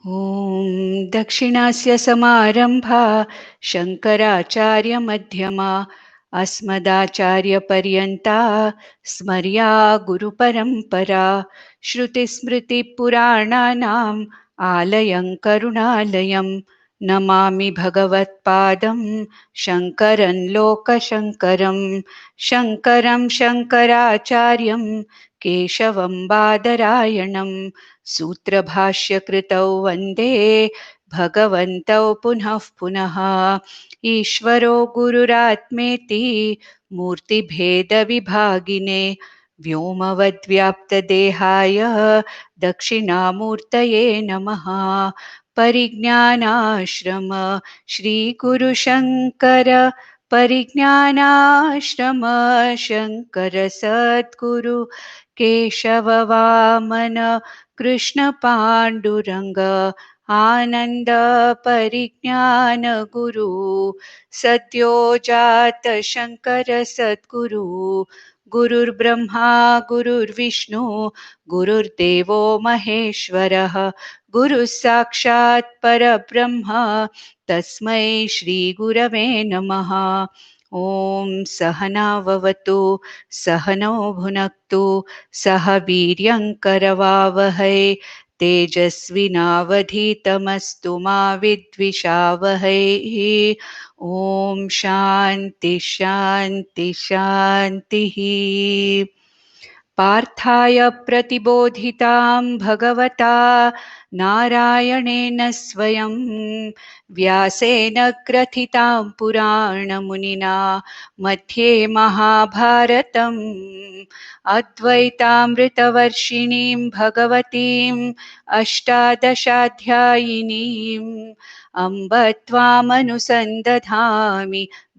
ॐ दक्षिणस्य समारम्भा शङ्कराचार्यमध्यमा अस्मदाचार्यपर्यन्ता स्मर्या गुरुपरम्परा श्रुतिस्मृतिपुराणानाम् आलयं करुणालयं नमामि भगवत्पादं शङ्करं लोकशङ्करं शङ्करं शङ्कराचार्यं केशवं बादरायणं सूत्रभाष्यकृतौ वन्दे भगवन्तौ पुनः पुनः ईश्वरो गुरुरात्मेति मूर्तिभेदविभागिने व्योमवद्व्याप्तदेहाय दक्षिणामूर्तये नमः। परिज्ञानाश्रम श्रीगुरुशङ्कर परिज्ञानाश्रम शङ्कर सद्गुरु केशव वामन कृष्ण पाण्डुरङ्ग आनन्द परिज्ञान गुरु सद्यो जात शङ्कर सद्गुरु गुरुर्ब्रह्मा गुरुर्विष्णु गुरुर्देवो महेश्वरः गुरुः साक्षात् परब्रह्म तस्मै श्रीगुरवे नमः। ॐ सहनाववतु सहनौ भुनक्तु सह वीर्यङ्करवावहै तेजस्विनावधीतमस्तु मा विद्विषावहै। ॐ शान्ति शान्ति शान्तिः। पार्थाय प्रतिबोधितां भगवता नारायणेन स्वयं व्यासेन ग्रथितां पुराणमुनिना मध्ये महाभारतम् अद्वैतामृतवर्षिणीं भगवतीम् अष्टादशाध्यायिनीम् अम्ब त्वामनुसन्दधामि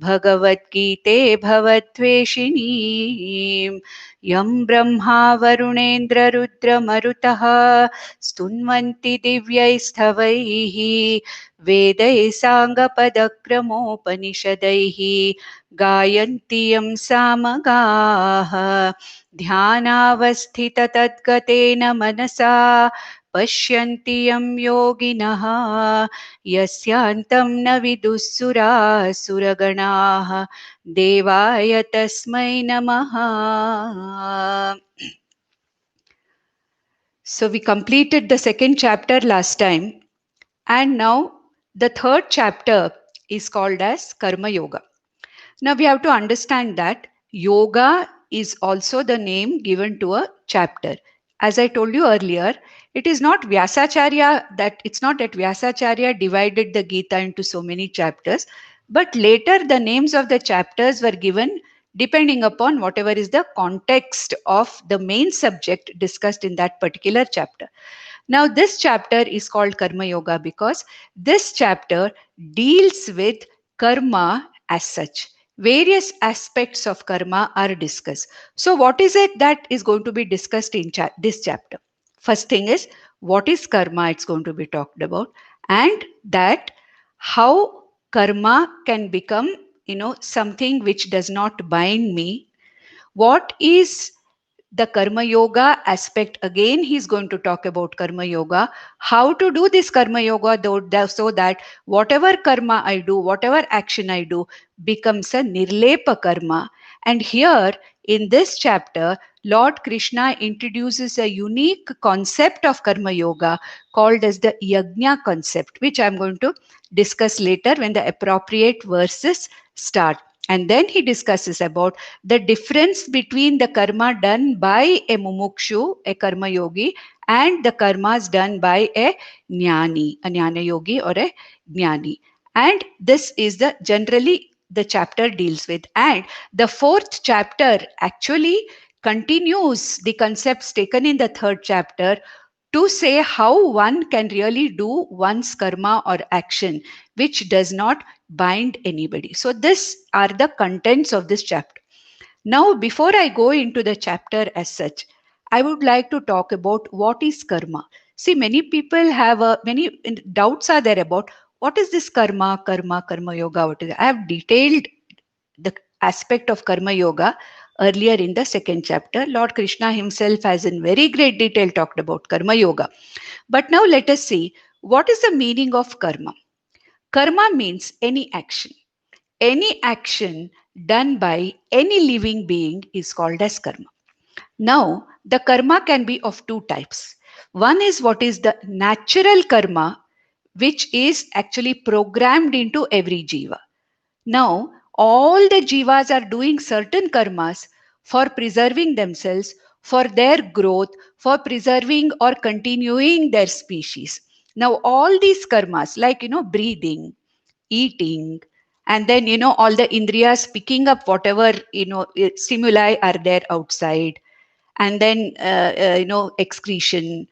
भगवद्गीते भवद्वेषिणीम् यं ब्रह्मा वरुणेन्द्ररुद्रमरुतः स्तुन्वन्ति दिव्यैस्तवैः वेदैः साङ्गपदक्रमोपनिषदैः गायन्ति यं सामगाः ध्यानावस्थिततद्गतेन मनसा पश्यन्ति यं योगिनः यस्यान्तं न विदुःसुरासुरगणाः देवाय तस्मै नमः. So we completed the second chapter last time, and now the third chapter is called as Karma Yoga. Now we have to understand that yoga is also the name given to a chapter. As I told you earlier, it is not Vyasacharya it's not that Vyasacharya divided the Gita into so many chapters, but later the names of the chapters were given depending upon whatever is the context of the main subject discussed in that particular chapter. Now this chapter is called Karma Yoga because this chapter deals with karma as such. Various aspects of karma are discussed. So what is it that is going to be discussed in this chapter? First thing is, what is karma? It's going to be talked about, and that how karma can become, something which does not bind me. What is the karma yoga aspect? Again, he's going to talk about karma yoga, how to do this karma yoga so that whatever karma I do, whatever action I do becomes a nirlepa karma. And here in this chapter, Lord Krishna introduces a unique concept of karma yoga called as the yajna concept, which I'm going to discuss later when the appropriate verses start. And then he discusses about the difference between the karma done by a mumukshu, a karma yogi, and the karmas done by a jnana yogi or a jnani. And this is generally the chapter deals with. And the fourth chapter actually continues the concepts taken in the third chapter to say how one can really do one's karma or action which does not bind anybody. So these are the contents of this chapter. Now, before I go into the chapter as such, I would like to talk about what is karma. See, many people have many doubts are there about what is this karma yoga. What is it? I have detailed the aspect of karma yoga earlier in the second chapter. Lord Krishna himself has in very great detail talked about karma yoga. But now let us see what is the meaning of karma? Karma means any action. Any action done by any living being is called as karma. Now, the karma can be of two types. One is what is the natural karma, which is actually programmed into every jiva. Now, all the jivas are doing certain karmas for preserving themselves, for their growth, for preserving or continuing their species. Now, all these karmas, like, breathing, eating, and then, all the indriyas picking up whatever, stimuli are there outside, and then, excretion,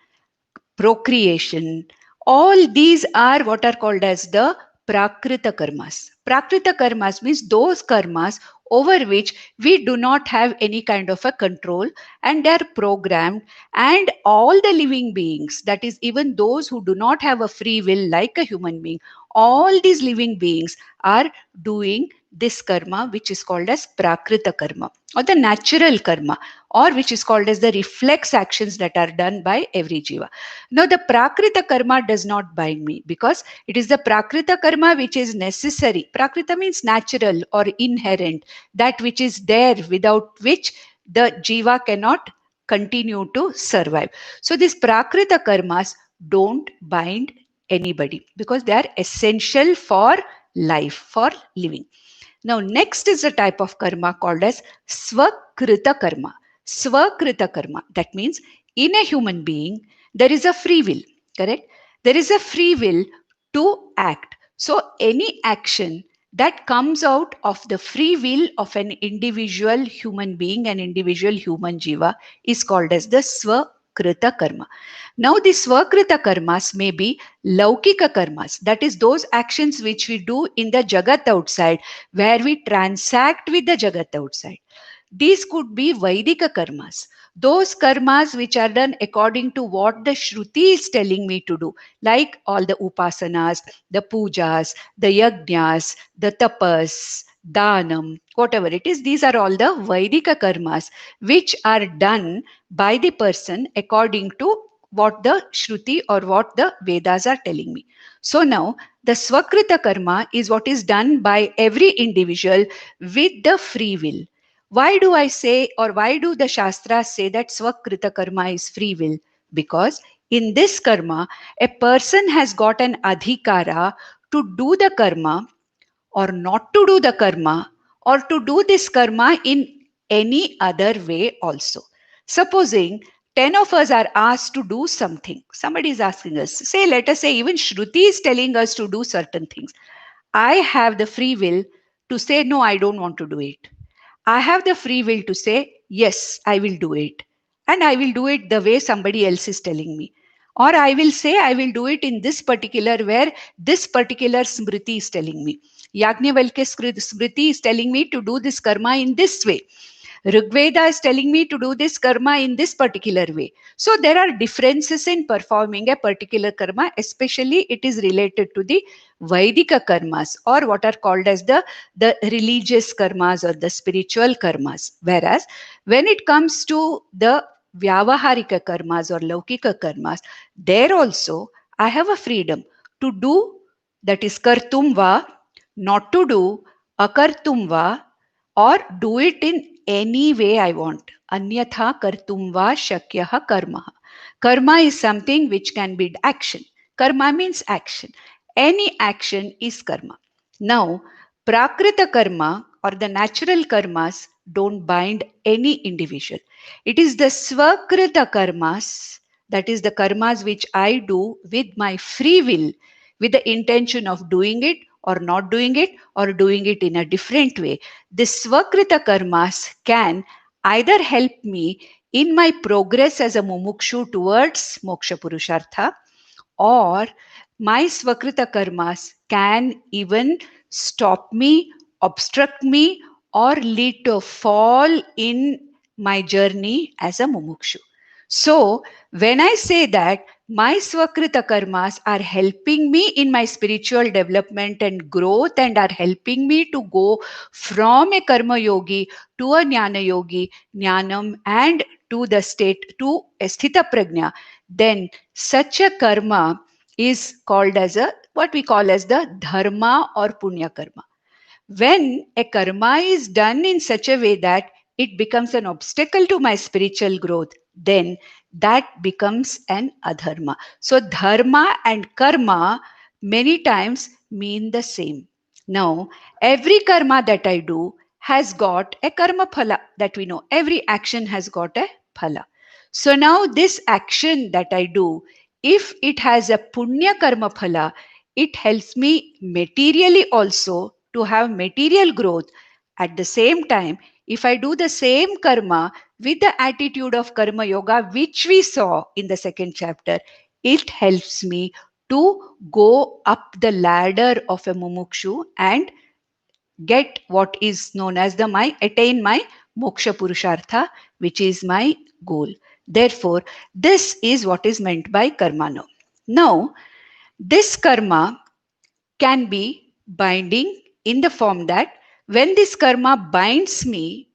procreation, all these are what are called as the prakrita karmas. Prakrita karmas means those karmas over which we do not have any kind of a control, and they are programmed, and all the living beings, that is even those who do not have a free will like a human being, all these living beings are doing this karma, which is called as prakrita karma, or the natural karma, or which is called as the reflex actions that are done by every jiva. Now, the Prakrita karma does not bind me, because it is the Prakrita karma which is necessary. Prakrita means natural or inherent, that which is there, without which the jiva cannot continue to survive. So, these Prakrita karmas don't bind anybody, because they are essential for life, for living. Now, next is a type of karma called as Swakrita karma. Swakrita karma. That means in a human being, there is a free will, correct? There is a free will to act. So, any action that comes out of the free will of an individual human being, an individual human jiva, is called as the Swakrita karma. Now, the Swakrita karmas may be Laukika karmas, that is, those actions which we do in the Jagat outside, where we transact with the Jagat outside. These could be Vaidika karmas, those karmas which are done according to what the Shruti is telling me to do, like all the upasanas, the pujas, the yajnas, the tapas, danam, whatever it is. These are all the Vaidika karmas which are done by the person according to what the Shruti or what the Vedas are telling me. So now the Swakrita karma is what is done by every individual with the free will. Why do I say, or why do the Shastras say that Swakrita karma is free will? Because in this karma, a person has got an adhikara to do the karma or not to do the karma, or to do this karma in any other way also. Supposing 10 of us are asked to do something, somebody is asking us, say, let us say, even Shruti is telling us to do certain things. I have the free will to say, no, I don't want to do it. I have the free will to say, yes, I will do it. And I will do it the way somebody else is telling me. Or I will say, I will do it in this particular, where this particular Smriti is telling me. Yajnavalkya Smriti is telling me to do this karma in this way. Rigveda is telling me to do this karma in this particular way. So there are differences in performing a particular karma, especially it is related to the Vaidika karmas, or what are called as the religious karmas or the spiritual karmas. Whereas when it comes to the Vyavaharika karmas or Laukika karmas, there also I have a freedom to do, that is kartum va, not to do akartum va, or do it in any way I want. Anyatha kartum va shakyaha karma. Karma is something which can be action. Karma means action. Any action is karma. Now, prakrita karma or the natural karmas don't bind any individual. It is the swakrita karmas, that is the karmas which I do with my free will, with the intention of doing it or not doing it, or doing it in a different way. The Swakrita karmas can either help me in my progress as a mumukshu towards moksha purushartha, or my Swakrita karmas can even stop me, obstruct me, or lead to a fall in my journey as a mumukshu. So, when I say that my Swakrita karmas are helping me in my spiritual development and growth, and are helping me to go from a karma yogi to a jnana yogi, jnanam, and to the state, to a sthita prajna, then such a karma is called as what we call as the dharma or punya karma. When a karma is done in such a way that it becomes an obstacle to my spiritual growth, then that becomes an adharma. So dharma and karma many times mean the same. Now, every karma that I do has got a karma phala, that we know. Every action has got a phala. So now this action that I do, if it has a punya karma phala, it helps me materially also to have material growth. At the same time, if I do the same karma with the attitude of karma yoga, which we saw in the second chapter, it helps me to go up the ladder of a mumukshu and get what is known as attain my moksha purushartha, which is my goal. Therefore, this is what is meant by karma now. Now, this karma can be binding in the form that when this karma binds me,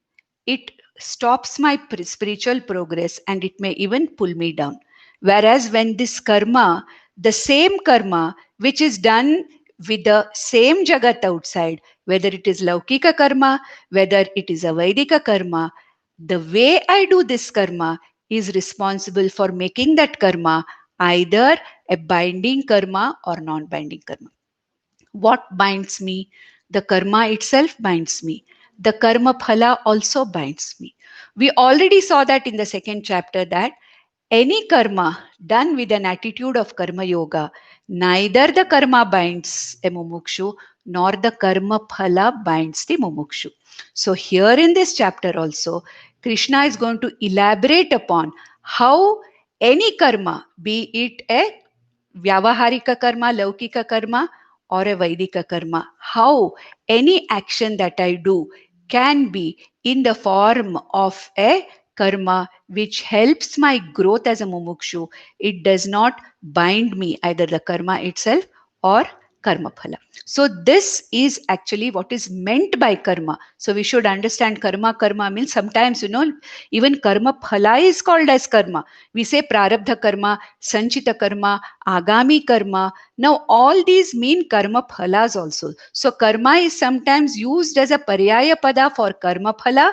it stops my spiritual progress and it may even pull me down. Whereas when this karma, the same karma which is done with the same jagat outside, whether it is Laukika karma, whether it is a Vaidika karma, the way I do this karma is responsible for making that karma either a binding karma or non binding karma. What binds me? The karma itself binds me. The karma phala also binds me. We already saw that in the second chapter that any karma done with an attitude of karma yoga, neither the karma binds a mumukshu nor the karma phala binds the mumukshu. So here in this chapter also, Krishna is going to elaborate upon how any karma, be it a Vyavaharika karma, Laukika karma, or a Vaidika karma. How any action that I do can be in the form of a karma which helps my growth as a mumukshu. It does not bind me, either the karma itself or karma phala. So this is actually what is meant by karma. So we should understand karma. Karma means sometimes, even karma phala is called as karma. We say prarabdha karma, sanchita karma, agami karma. Now all these mean karma phalas also. So karma is sometimes used as a paryaya pada for karma phala.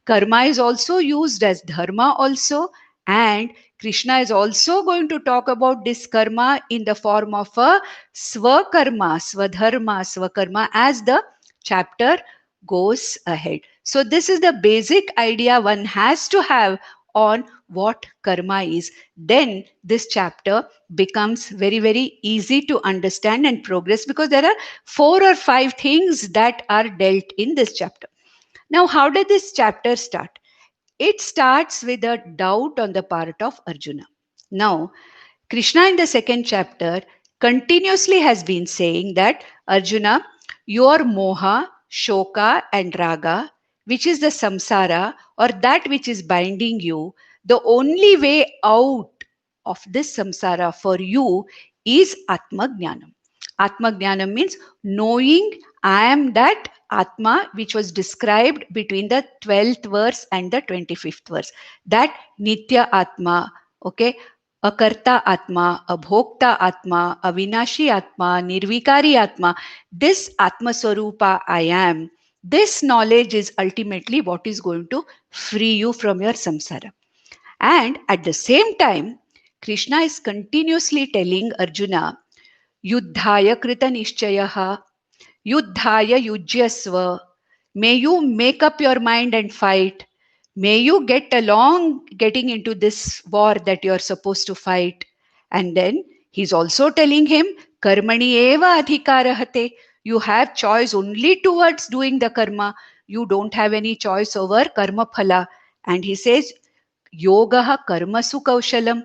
Karma is also used as dharma also. And Krishna is also going to talk about this karma in the form of a swakarma, swadharma, swakarma as the chapter goes ahead. So this is the basic idea one has to have on what karma is. Then this chapter becomes very, very easy to understand and progress, because there are 4 or 5 things that are dealt in this chapter. Now, how did this chapter start? It starts with a doubt on the part of Arjuna. Now, Krishna in the second chapter continuously has been saying that Arjuna, your moha, shoka, and raga, which is the samsara or that which is binding you, the only way out of this samsara for you is Atma Jnanam. Atma Jnanam means knowing I am that Atma which was described between the 12th verse and the 25th verse. That Nitya Atma, okay, Akarta Atma, Abhokta Atma, Avinashi Atma, Nirvikari Atma, this Atma Swarupa I am, this knowledge is ultimately what is going to free you from your samsara. And at the same time, Krishna is continuously telling Arjuna, Yuddhaya Krita Nishchayaha, Yuddhaya Yujyasva, may you make up your mind and fight. May you get along getting into this war that you are supposed to fight. And then he's also telling him, Karmani eva adhikarahate. You have choice only towards doing the karma. You don't have any choice over karma phala. And he says, Yogaha karmasu kaushalam.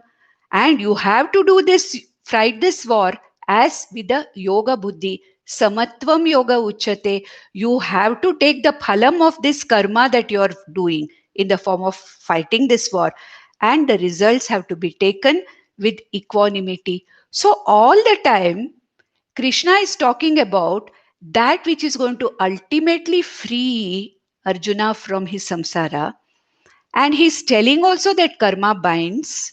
And you have to do this, fight this war as with the yoga buddhi. Samatvam yoga uchate. You have to take the phalam of this karma that you are doing in the form of fighting this war, and the results have to be taken with equanimity. So all the time Krishna is talking about that which is going to ultimately free Arjuna from his samsara, and he's telling also that karma binds,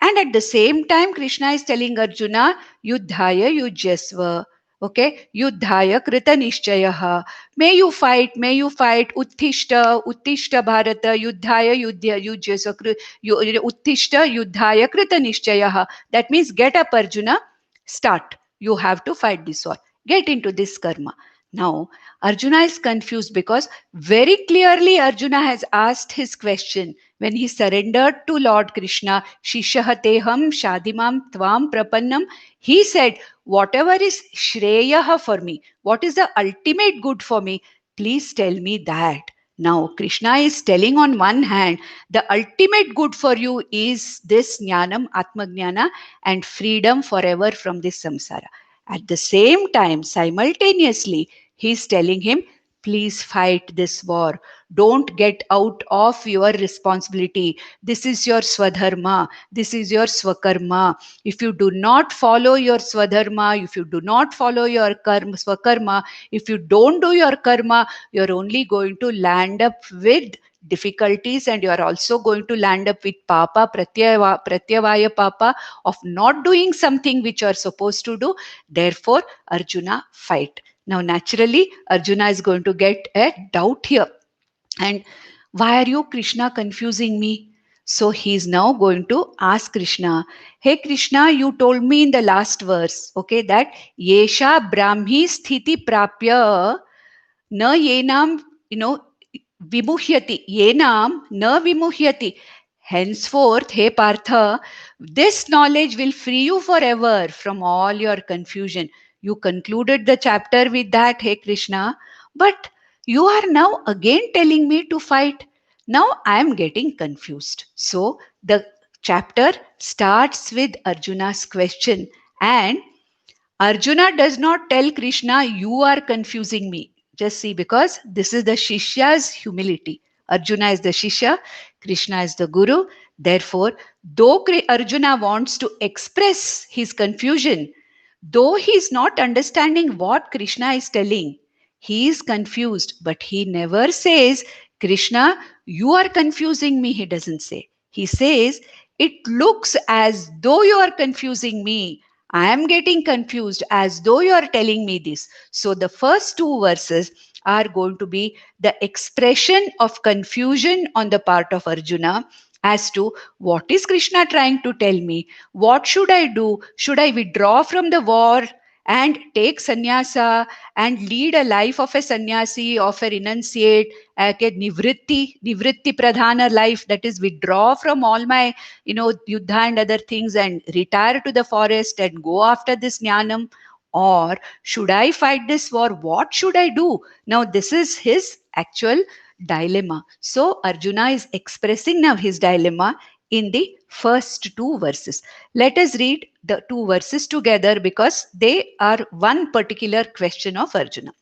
And at the same time, Krishna is telling Arjuna, Yuddhaya yujyasva. Okay, Yuddhaya krita nishchayaha. May you fight, Uttishta Bharata, Yuddhaya yujyasva, Uttishta Yuddhaya krita nishchayaha. That means get up, Arjuna, start. You have to fight this war. Get into this karma. Now, Arjuna is confused because very clearly Arjuna has asked his question when he surrendered to Lord Krishna, Shishahateham Shadimam Tvam Prapannam. He said, whatever is Shreyaha for me, what is the ultimate good for me, please tell me that. Now, Krishna is telling on one hand, the ultimate good for you is this Jnanam, Atmajnana, and freedom forever from this samsara. At the same time, simultaneously, he is telling him, please fight this war. Don't get out of your responsibility. This is your swadharma. This is your swakarma. If you do not follow your swadharma, if you do not follow your karma, swakarma, if you don't do your karma, you're only going to land up with difficulties, and you are also going to land up with papa, pratyavaya papa, of not doing something which you are supposed to do. Therefore, Arjuna, fight. Now, naturally, Arjuna is going to get a doubt here. And why are you, Krishna, confusing me? So he is now going to ask Krishna, hey Krishna, you told me in the last verse, okay, that Yesha Brahmi Sthiti Prapya Na Yenam, Vimuhyati, Yenam Na Vimuhyati. Henceforth, hey Partha, this knowledge will free you forever from all your confusion. You concluded the chapter with that, hey Krishna, but you are now again telling me to fight. Now I am getting confused. So the chapter starts with Arjuna's question, and Arjuna does not tell Krishna, you are confusing me. Just see, because this is the Shishya's humility. Arjuna is the Shishya, Krishna is the Guru. Therefore, though Arjuna wants to express his confusion, though he is not understanding what Krishna is telling, he is confused, but he never says, Krishna, you are confusing me. He doesn't say. He says, it looks as though you are confusing me. I am getting confused as though you are telling me this. So the first two verses are going to be the expression of confusion on the part of Arjuna as to what is Krishna trying to tell me? What should I do? Should I withdraw from the war and take sannyasa and lead a life of a sannyasi, of a renunciate, a nivritti pradhana life, that is withdraw from all my, yuddha and other things and retire to the forest and go after this jnanam? Or should I fight this war? What should I do? Now, this is his actual dilemma. So, Arjuna is expressing now his dilemma in the first two verses. Let us read the two verses together because they are one particular question of Arjuna.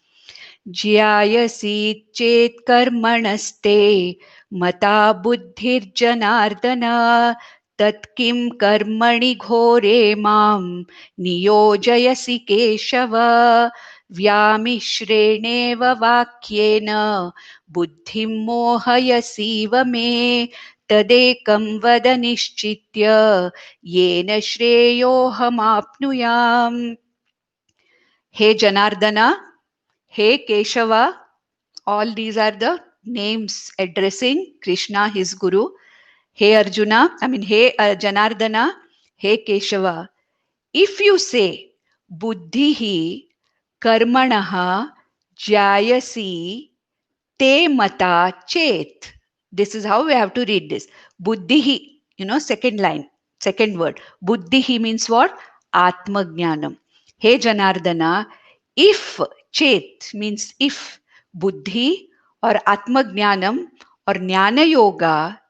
Jyayasi chet karmanaste mata buddhirjanardana tat kim karmani ghore mam niyojayasi keshava vyamishreneva vakyena buddhim mohayasiva me tadekam vada nishchitya yena shreyohamapnuyam. He Janardana, hey Keshava, all these are the names addressing Krishna, his Guru. Hey Arjuna, hey Janardana, hey Keshava. If you say buddhihi karmanaha jayasi te mata chet, this is how we have to read this. Buddhihi, second line, second word. Buddhihi means what? Atmajnanam. Hey Janardana, if chet means if, buddhi or atmajnanam or jnana yoga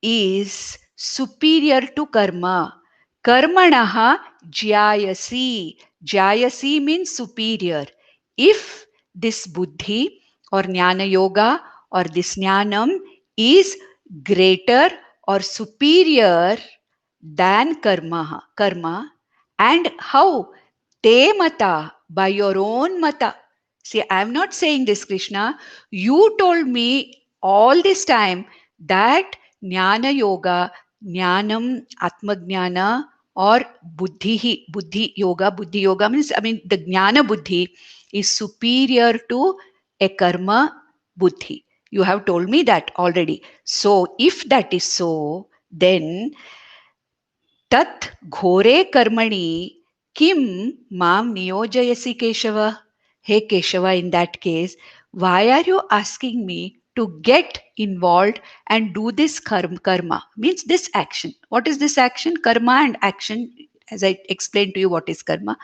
is superior to karma. Karmanaha jyayasi. Jyayasi means superior. If this buddhi or jnana yoga or this jnanam is greater or superior than karma, and how? Te mata, by your own mata. See, I am not saying this, Krishna. You told me all this time that Jnana Yoga, Jnanam, Atmajnana, or Buddhi. Buddhi yoga means, I mean, the Jnana Buddhi is superior to a karma Buddhi. You have told me that already. So if that is so, then tat ghore karmani kim mam niyojayasi Keshava? Hey Keshava, in that case, why are you asking me to get involved and do this karma? Means this action. What is this action? Karma and action. As I explained to you, what is karma?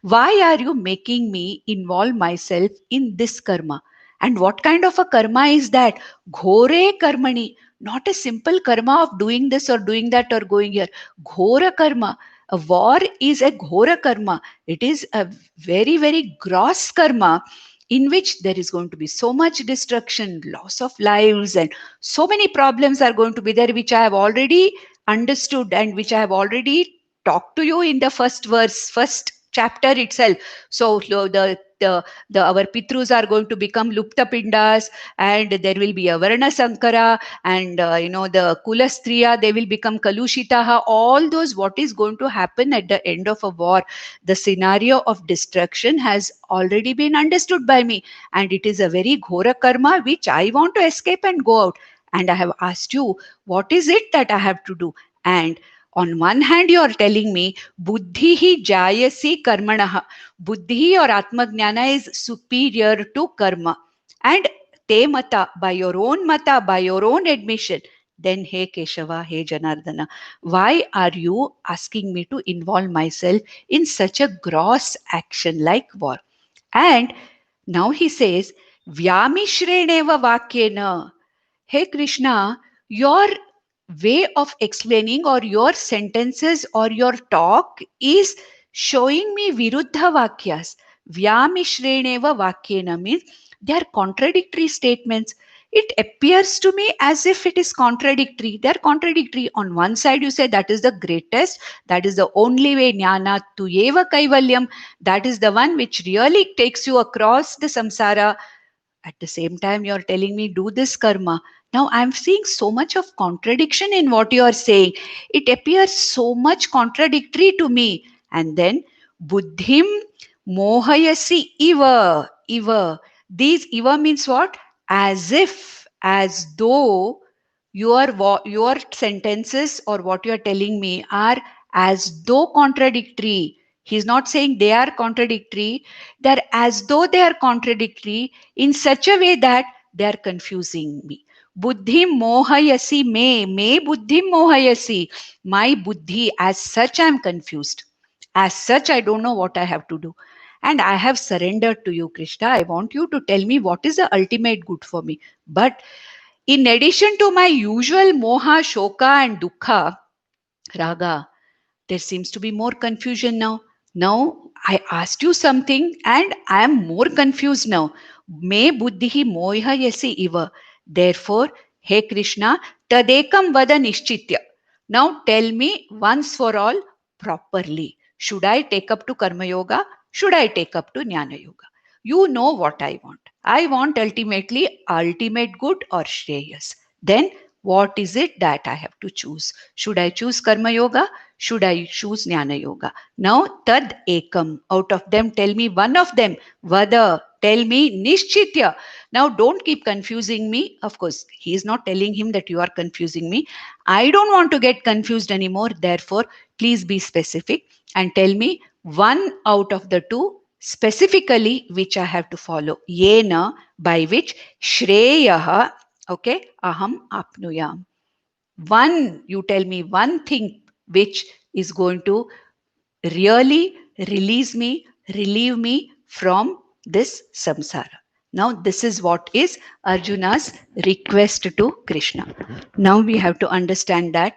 Why are you making me involve myself in this karma? And what kind of a karma is that? Ghore karmani. Not a simple karma of doing this or doing that or going here. Ghora karma. A war is a ghora karma. It is a very, very gross karma in which there is going to be so much destruction, loss of lives, and so many problems are going to be there, which I have already understood and which I have already talked to you in the first verse, first chapter itself. So the our pitrus are going to become lupta pindas, and there will be a varna sankara, and the kulastriya, they will become kalushitaha. All those, what is going to happen at the end of a war, the scenario of destruction has already been understood by me, and it is a very ghora karma which I want to escape and go out. And I have asked you, what is it that I have to do? And on one hand, you are telling me, buddhi hi jayasi karmanaha. Buddhi or Atmajnana is superior to karma. And te mata, by your own mata, by your own admission, then hey Keshava, hey Janardana, why are you asking me to involve myself in such a gross action like war? And now he says, Vyamishreneva vakyena. Hey Krishna, your way of explaining or your sentences or your talk is showing me viruddha vakyas. Vyamishreneva vakyena means they are contradictory statements. It appears to me as if it is contradictory. They are contradictory. On one side, you say that is the greatest, that is the only way, jnana tu eva kaivalyam, that is the one which really takes you across the samsara. At the same time, you're telling me do this karma. Now I'm seeing so much of contradiction in what you are saying. It appears so much contradictory to me. And then buddhim mohayasi eva. These eva means what? As if, as though your sentences or what you are telling me are as though contradictory. He's not saying they are contradictory. They're as though they are contradictory in such a way that they are confusing me. Buddhi mohayasi me buddhi mohayasi. My buddhi, as such, I am confused. As such, I don't know what I have to do. And I have surrendered to you, Krishna. I want you to tell me what is the ultimate good for me. But in addition to my usual moha, shoka, and dukkha, raga, there seems to be more confusion now. Now I asked you something and I am more confused now. Me buddhi moha yasi iva. Therefore, hey Krishna, tadekam vada nishchitya. Now tell me once for all properly. Should I take up to Karma Yoga? Should I take up to Jnana Yoga? You know what I want. I want ultimately ultimate good or Shreyas. Then what is it that I have to choose? Should I choose Karma Yoga? Should I choose Jnana Yoga? Now, tad ekam. Out of them, tell me one of them. Vada. Tell me nishchitya. Now, don't keep confusing me. Of course, he is not telling him that you are confusing me. I don't want to get confused anymore. Therefore, please be specific and tell me one out of the two specifically which I have to follow. Yena, by which Shreyaha, okay, aham apnuyam. One, you tell me one thing which is going to really release me, relieve me from this samsara. Now, this is what is Arjuna's request to Krishna. Now, we have to understand that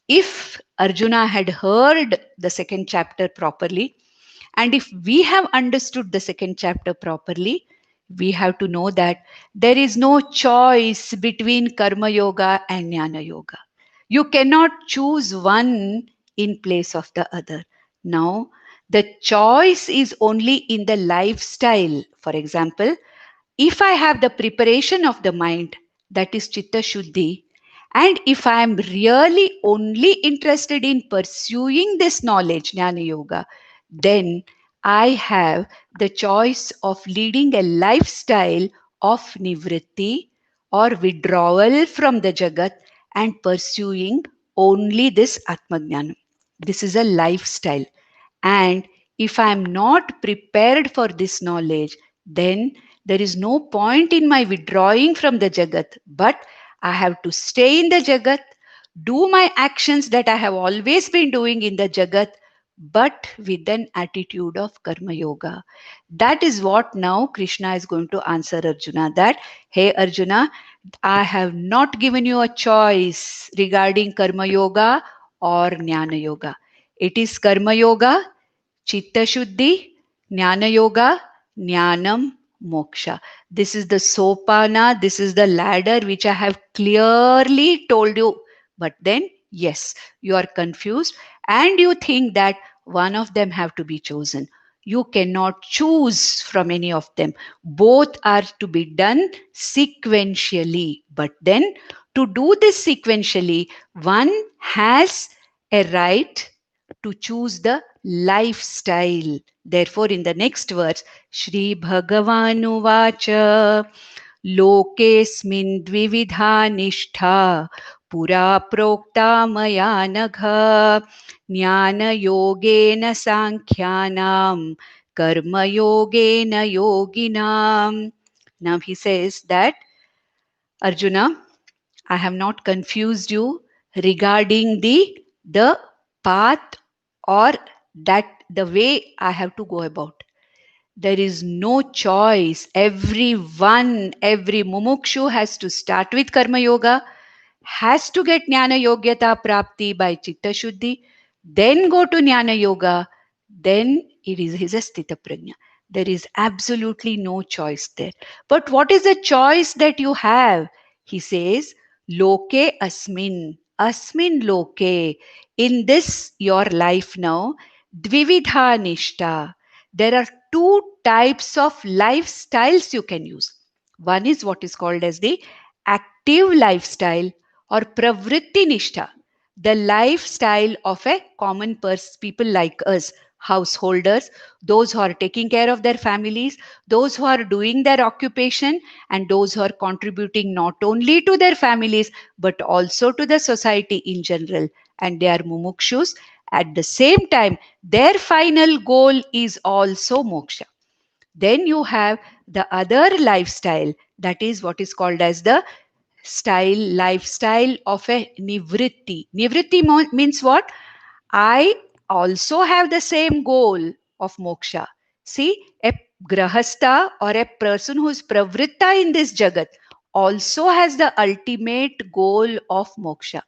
if Arjuna had heard the second chapter properly, and if we have understood the second chapter properly, we have to know that there is no choice between Karma Yoga and Jnana Yoga. You cannot choose one in place of the other. Now, the choice is only in the lifestyle. For example, if I have the preparation of the mind, that is Chitta Shuddhi, And if I am really only interested in pursuing this knowledge, Jnana Yoga, then I have the choice of leading a lifestyle of nivritti or withdrawal from the Jagat and pursuing only this Atmajnana. This is a lifestyle. And if I am not prepared for this knowledge, then there is no point in my withdrawing from the Jagat. But I have to stay in the Jagat, do my actions that I have always been doing in the Jagat, but with an attitude of Karma Yoga. That is what now Krishna is going to answer Arjuna, that, hey Arjuna, I have not given you a choice regarding Karma Yoga or Jnana Yoga. It is Karma Yoga, Chitta Shuddhi, Jnana Yoga, Jnanam, Moksha. This is the sopana, this is the ladder which I have clearly told you. But then, yes, you are confused and you think that one of them have to be chosen. You cannot choose from any of them. Both are to be done sequentially. But then, to do this sequentially, one has a right to choose the lifestyle. Therefore, in the next verse, Shri Bhagavanuvacha Lokesmin dvividha nishtha pura prokta maya nagha jnana yogena sankhyanam karma yogena yoginam. Now he says that, Arjuna, I have not confused you regarding the path or that the way I have to go about. There is no choice. Every mumukshu has to start with Karma Yoga, has to get Jnana Yogyata Prapti by Chitta Shuddhi, then go to Jnana Yoga, then it is his Sthita Prajna. There is absolutely no choice there. But what is the choice that you have? He says, Loke Asmin, Asmin Loke, in this your life now, Dvividha Nishta. There are two types of lifestyles you can use. One is what is called as the active lifestyle or pravritti nishtha, the lifestyle of a common people like us, householders, those who are taking care of their families, those who are doing their occupation, and those who are contributing not only to their families but also to the society in general. And they are mumukshus. At the same time, their final goal is also moksha. Then you have the other lifestyle, that is what is called as the lifestyle of a nivritti. Nivritti means what? I also have the same goal of moksha. See, a grahastha or a person who is pravritta in this jagat also has the ultimate goal of moksha.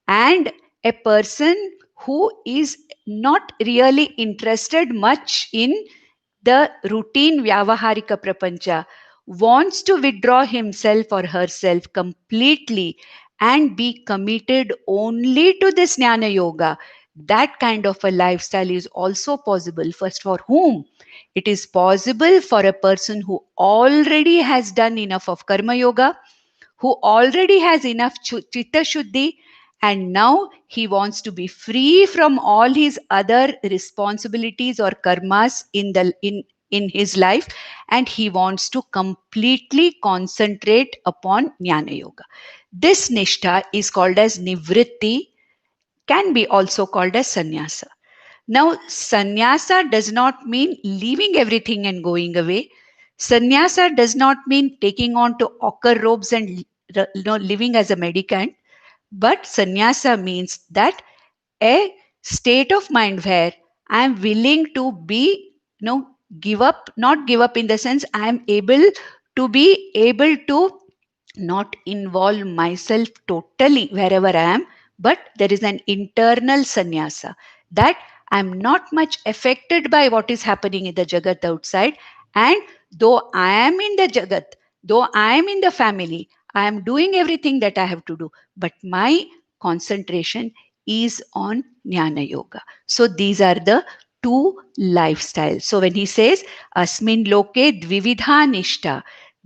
And a person who is not really interested much in the routine vyavaharika prapancha wants to withdraw himself or herself completely and be committed only to this jnana yoga. That kind of a lifestyle is also possible. First, for whom? It is possible for a person who already has done enough of karma yoga, who already has enough chitta shuddhi, and now he wants to be free from all his other responsibilities or karmas in his life, and he wants to completely concentrate upon jnana yoga. This nishtha is called as nivritti, can be also called as sannyasa. Now, sannyasa does not mean leaving everything and going away. Sannyasa does not mean taking on to ochre robes and living as a mendicant. But sannyasa means that a state of mind where I am willing to be, give up, not give up in the sense I am able to be able to not involve myself totally wherever I am, but there is an internal sannyasa that I am not much affected by what is happening in the jagat outside. And though I am in the jagat, though I am in the family, I am doing everything that I have to do, but my concentration is on jnana yoga. So these are the two lifestyles. So when he says asmin loke dvividha nishta,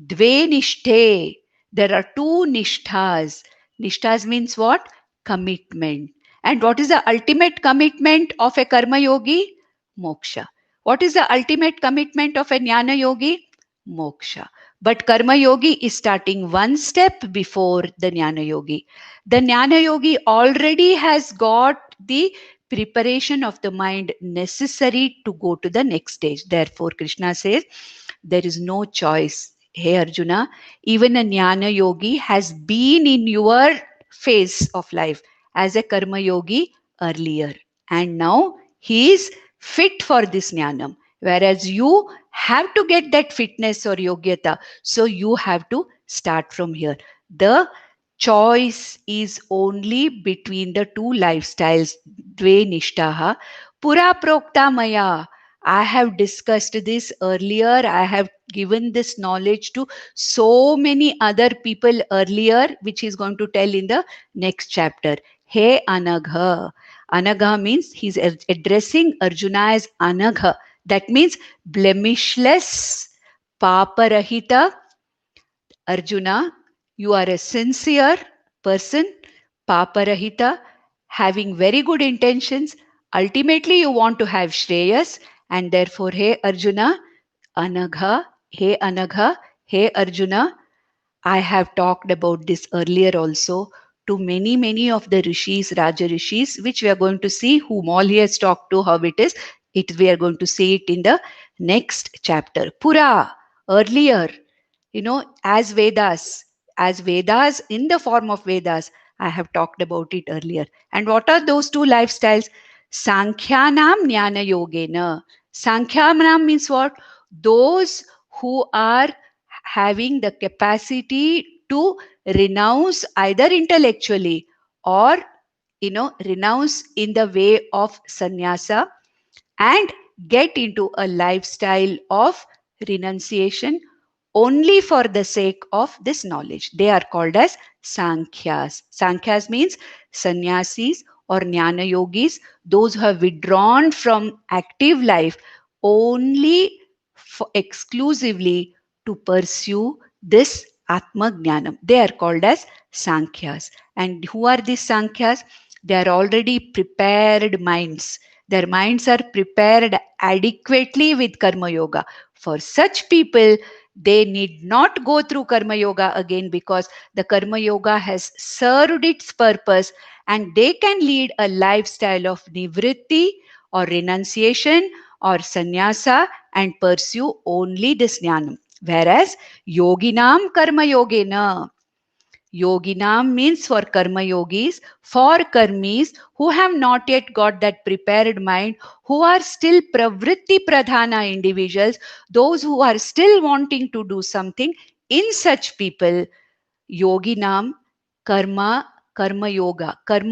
dve nishte, there are two nishthas. Nishtas means what? Commitment. And what is the ultimate commitment of a karma yogi? Moksha. What is the ultimate commitment of a jnana yogi? Moksha. But karma yogi is starting one step before the jnana yogi. The jnana yogi already has got the preparation of the mind necessary to go to the next stage. Therefore, Krishna says, there is no choice. Hey Arjuna, even a jnana yogi has been in your phase of life as a karma yogi earlier. And now he is fit for this jnanam. Whereas you have to get that fitness or yogyata. So you have to start from here. The choice is only between the two lifestyles. Dve nishtaha. Pura prokta maya. I have discussed this earlier. I have given this knowledge to so many other people earlier, which he's going to tell in the next chapter. Hey Anagha. Anagha means he's addressing Arjuna as Anagha. That means blemishless, paparahita. Arjuna, you are a sincere person, paparahita, having very good intentions. Ultimately, you want to have Shreyas, and therefore, hey Arjuna, Anagha, hey Anagha, hey Arjuna, I have talked about this earlier also to many, many of the rishis, Raja rishis, which we are going to see whom all he has talked to, how it is. We are going to see it in the next chapter. Pura, earlier, as Vedas in the form of Vedas, I have talked about it earlier. And what are those two lifestyles? Sankhyanam Jnana Yogena. Sankhyanam means what? Those who are having the capacity to renounce either intellectually or renounce in the way of sannyasa and get into a lifestyle of renunciation only for the sake of this knowledge. They are called as Sankhyas. Sankhyas means sannyasis or jnana yogis, those who have withdrawn from active life only exclusively to pursue this Atma Jnanam. They are called as Sankhyas. And who are these Sankhyas? They are already prepared minds. Their minds are prepared adequately with Karma Yoga. For such people, they need not go through Karma Yoga again because the Karma Yoga has served its purpose and they can lead a lifestyle of nivritti or renunciation or sannyasa and pursue only this jnanam. Whereas yoginam karma yogena, yoginam means for karma yogis, for karmis who have not yet got that prepared mind, who are still pravritti pradhana individuals, those who are still wanting to do something. In such people, yoginam karma yoga karma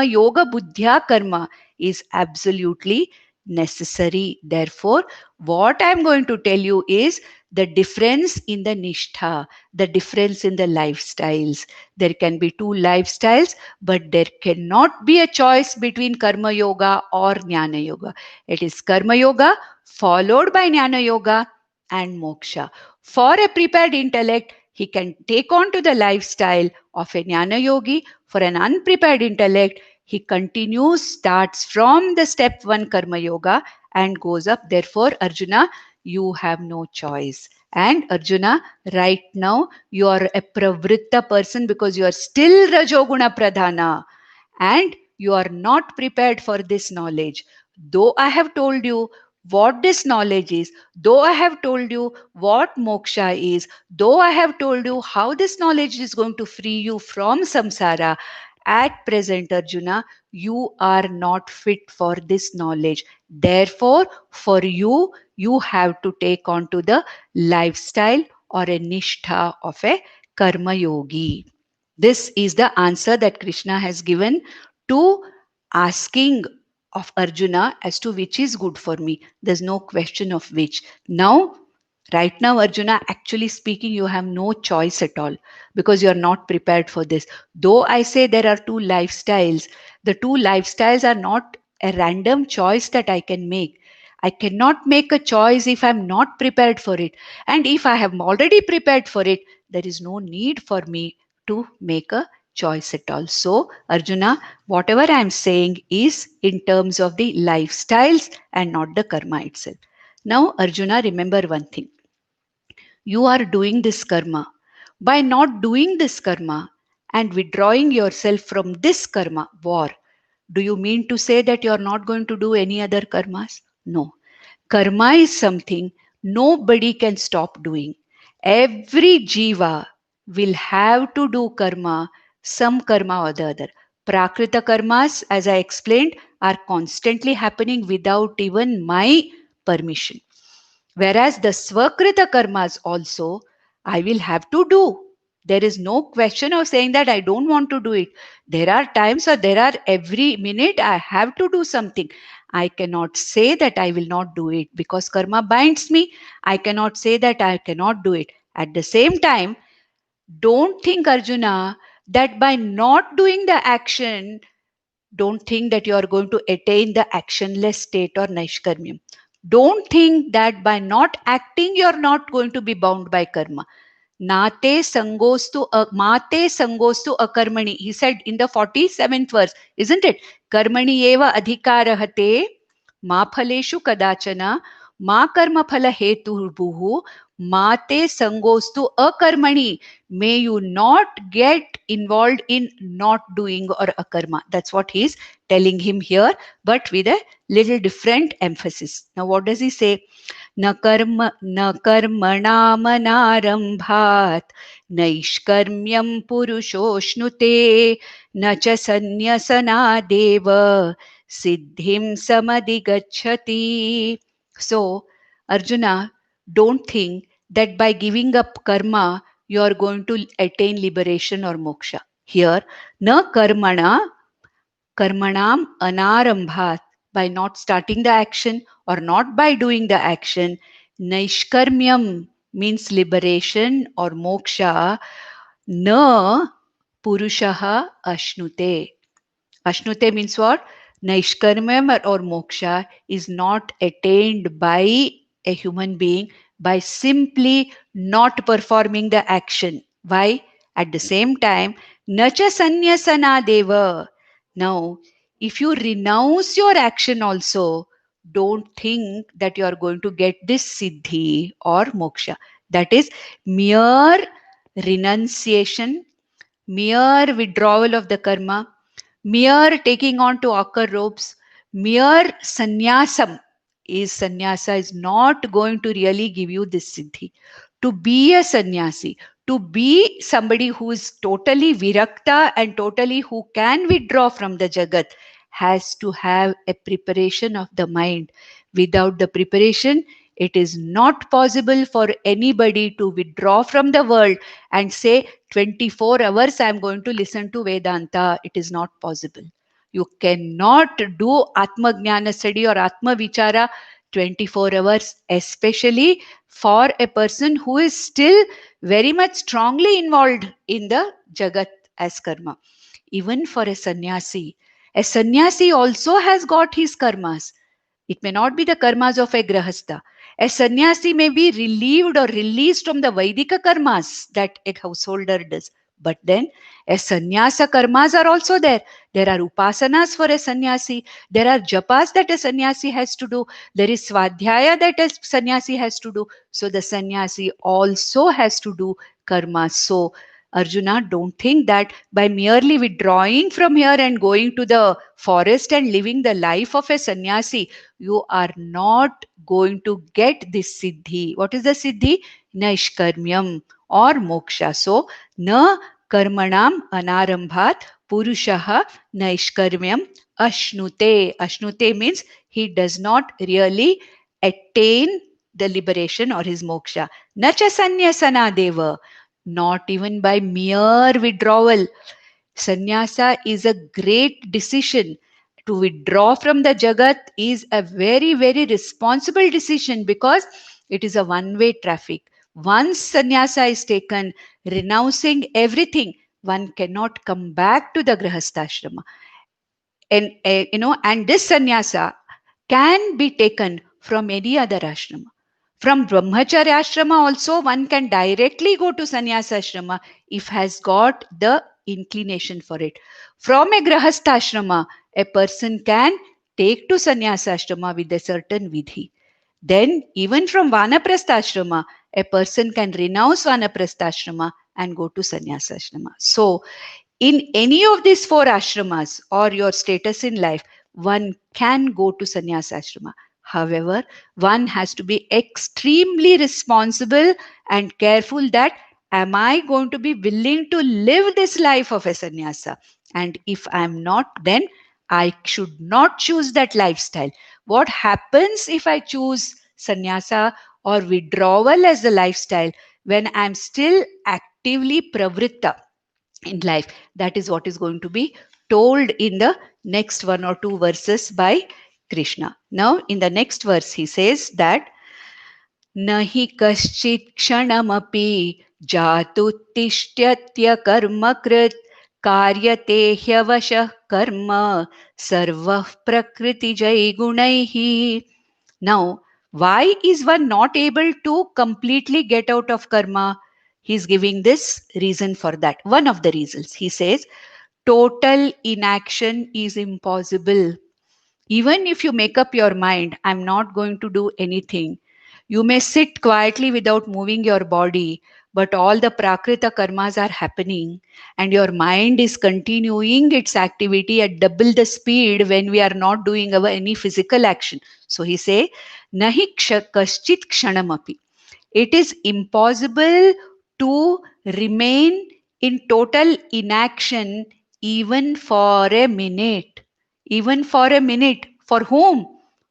yoga buddhya karma is absolutely necessary. Therefore, what I am going to tell you is the difference in the nishtha, the difference in the lifestyles. There can be two lifestyles, but there cannot be a choice between karma yoga or jnana yoga. It is karma yoga followed by jnana yoga and moksha. For a prepared intellect, he can take on to the lifestyle of a jnana yogi. For an unprepared intellect, he continues, starts from the step 1 karma yoga and goes up. Therefore, Arjuna, you have no choice. And Arjuna, right now, you are a pravritta person because you are still Rajoguna Pradhana and you are not prepared for this knowledge. Though I have told you what this knowledge is, though I have told you what moksha is, though I have told you how this knowledge is going to free you from samsara, at present, Arjuna, you are not fit for this knowledge. Therefore, for you, you have to take on to the lifestyle or a nishtha of a karma yogi. This is the answer that Krishna has given to asking of Arjuna as to which is good for me. There's no question of which. Now, right now, Arjuna, actually speaking, you have no choice at all because you are not prepared for this. Though I say there are two lifestyles, the two lifestyles are not a random choice that I can make. I cannot make a choice if I'm not prepared for it. And if I have already prepared for it, there is no need for me to make a choice at all. So, Arjuna, whatever I am saying is in terms of the lifestyles and not the karma itself. Now, Arjuna, remember one thing. You are doing this karma. By not doing this karma and withdrawing yourself from this karma war, do you mean to say that you are not going to do any other karmas? No. Karma is something nobody can stop doing. Every jiva will have to do karma, some karma or the other. Prakrita karmas, as I explained, are constantly happening without even my permission. Whereas the Swakrita karmas also, I will have to do. There is no question of saying that I don't want to do it. There are times or there are every minute I have to do something. I cannot say that I will not do it because karma binds me. I cannot say that I cannot do it. At the same time, don't think, Arjuna, that by not doing the action, don't think that you are going to attain the actionless state or naishkarmyam. Don't think that by not acting, you are not going to be bound by karma. Nate sangostu mate sangostu akarmani. He said in the 47th verse, isn't it? Karmani eva adhikarahate ma phaleshu kadachana ma karma phala heturbuhu mate sangostu akarmani. May you not get involved in not doing or akarma. That's what he's telling him here, but with a little different emphasis. Now, what does he say? न कर्मणामनारम्भात् नैष्कर्म्यं पुरुषोऽश्नुते न च सन्न्यसनादेव siddhim samadhigacchati. So, Arjuna, don't think that by giving up karma, you are going to attain liberation or moksha. Here, na karmanam anarambhat, by not starting the action or not by doing the action. Naishkarmyam means liberation or moksha. Na purushaha ashnute. Ashnute means what? Naishkarmyam or moksha is not attained by a human being by simply not performing the action. Why? At the same time, nacha sanyasana deva. Now, if you renounce your action also, don't think that you are going to get this siddhi or moksha. That is mere renunciation, mere withdrawal of the karma, mere taking on to ochre robes, mere sannyasa is not going to really give you this siddhi. To be a sannyasi, to be somebody who is totally virakta and totally who can withdraw from the jagat, has to have a preparation of the mind. Without the preparation, it is not possible for anybody to withdraw from the world and say 24 hours I am going to listen to Vedanta. It is not possible. You cannot do Atma Jnana study or Atma Vichara 24 hours, especially for a person who is still very much strongly involved in the Jagat as karma. Even for a sannyasi also has got his karmas. It may not be the karmas of a grahastha. A sannyasi may be relieved or released from the Vaidika karmas that a householder does. But then a sannyasa karmas are also there. There are upasanas for a sannyasi. There are japas that a sannyasi has to do. There is swadhyaya that a sannyasi has to do. So the sannyasi also has to do karmas. So Arjuna, don't think that by merely withdrawing from here and going to the forest and living the life of a sannyasi, you are not going to get this siddhi. What is the siddhi? Naishkarmyam or moksha. So, na karmanam anarambhat purushaha naishkarmyam ashnute. Ashnute means he does not really attain the liberation or his moksha. Nacha sanyasana deva. Not even by mere withdrawal. Sannyasa is a great decision. To withdraw from the Jagat is a very, very responsible decision because it is a one-way traffic. Once sannyasa is taken, renouncing everything, one cannot come back to the grahastha. And this sannyasa can be taken from any other ashrama. From brahmacharya ashrama also one can directly go to sannyasa ashrama if has got the inclination for it. From a grahastha ashrama, a person can take to sannyasa ashrama with a certain vidhi. Then even from vanaprastha ashrama, a person can renounce vanaprastha ashrama and go to sannyasa ashrama. So in any of these four ashramas or your status in life, one can go to sannyasa ashrama. However, one has to be extremely responsible and careful that am I going to be willing to live this life of a sannyasa? And if I'm not, then I should not choose that lifestyle. What happens if I choose sannyasa or withdrawal as the lifestyle when I'm still actively pravritta in life? That is what is going to be told in the next one or two verses by Krishna. Now, in the next verse, he says that Nahi kaschit kshanamapi jatutishtyatya karma krit karyate hyavashah karma sarvah prakriti jai gunaihi. Now, why is one not able to completely get out of karma? He's giving this reason for that. One of the reasons. He says, total inaction is impossible. Even if you make up your mind, I'm not going to do anything, you may sit quietly without moving your body, but all the prakrita karmas are happening and your mind is continuing its activity at double the speed when we are not doing any physical action. So he say, nahi kaschit kshanamapi. It is impossible to remain in total inaction even for a minute. Even for a minute. For whom?